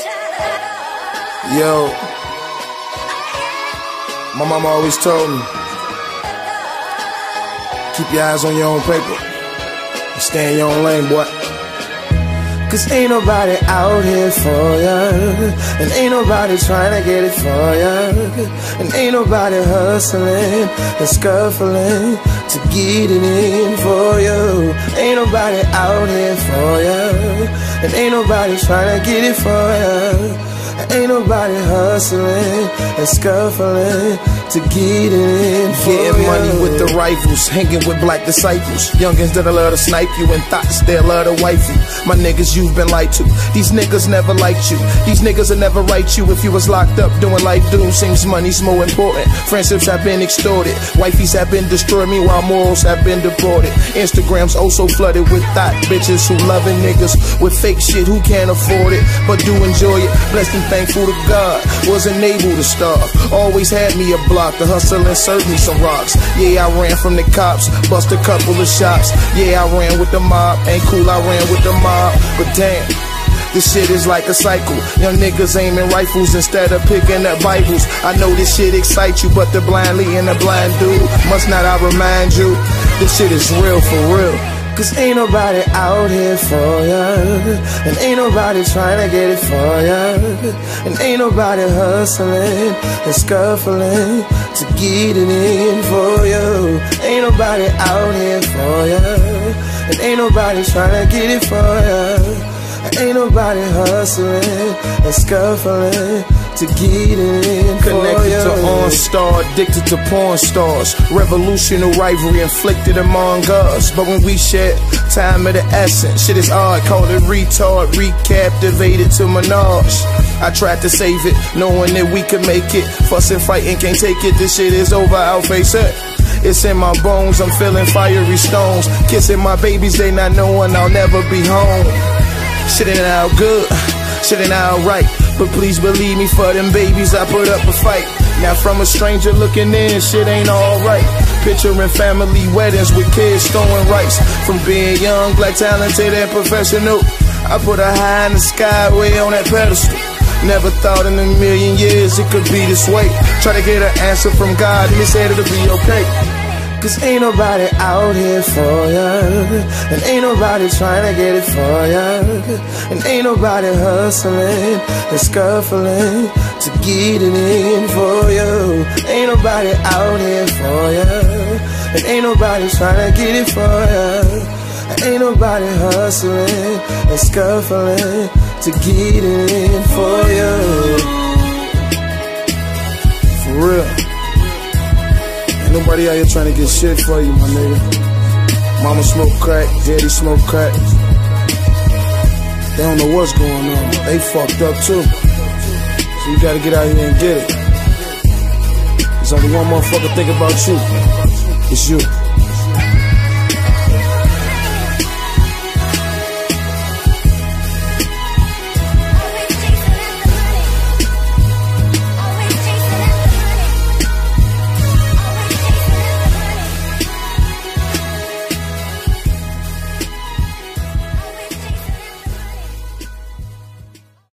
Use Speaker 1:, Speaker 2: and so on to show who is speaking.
Speaker 1: Yo, my mama always told me, keep your eyes on your own paper and stay in your own lane, boy. Cause ain't nobody out here for ya, and ain't nobody trying to get it for ya, and ain't nobody hustling and scuffling to get it in for you. Ain't nobody out here for ya, and ain't nobody trying to get it for ya, ain't nobody hustling and scuffling to get it in for
Speaker 2: Getting money with the rivals, hanging with black disciples, youngins that love to snipe you and thoughts that love to wife you. My niggas, you've been lied to. These niggas never liked you. These niggas will never write you if you was locked up doing life do. Seems money's more important. Friendships have been extorted. Wifeys have been destroyed, meanwhile morals have been deported. Instagram's also flooded with thought bitches who loving niggas with fake shit who can't afford it but do enjoy it. Blessed and thankful to God, wasn't able to starve. Always had me a block to hustle and serve me some rocks. Yeah, I ran from the cops, bust a couple of shots. Yeah, I ran with the mob, ain't cool, I ran with the mob. But damn, this shit is like a cycle. Young niggas aiming rifles instead of picking up Bibles. I know this shit excites you, but the blind leading the blind dude. Must not I remind you, this shit is real for real.
Speaker 1: Cause ain't nobody out here for ya, and ain't nobody trying to get it for ya, and ain't nobody hustling and scuffling to get it in for you. Ain't nobody out here for ya, and ain't nobody trying to get it for ya, ain't nobody hustling and scuffling to get it in for
Speaker 2: Connected
Speaker 1: ya.
Speaker 2: to OnStar, addicted to porn stars. Revolutionary rivalry inflicted among us. But when we share time of the essence, shit is odd, called it retard, recaptivated to Minaj. I tried to save it, knowing that we could make it. Fussing, fighting, can't take it, this shit is over, I'll face it. It's in my bones, I'm feeling fiery stones. Kissing my babies, they not knowing I'll never be home. Shit ain't out good, shit ain't out right, but please believe me, for them babies I put up a fight. Now from a stranger looking in, shit ain't alright. Picturing family weddings with kids throwing rice. From being young, black, talented, and professional, I put her high in the sky, way on that pedestal. Never thought in a million years it could be this way. Try to get an answer from God and he said it'll be okay.
Speaker 1: Cause ain't nobody out here for ya, and ain't nobody trying to get it for ya, and ain't nobody hustling and scuffling to get it in for you. Ain't nobody out here for ya, and ain't nobody trying to get it for ya, ain't nobody hustling and scuffling to get it in for you.
Speaker 2: For real. Nobody out here trying to get shit for you, my nigga. Mama smoke crack, daddy smoke crack. They don't know what's going on. They fucked up too. So you gotta get out here and get it. There's only one motherfucker think about you. It's you.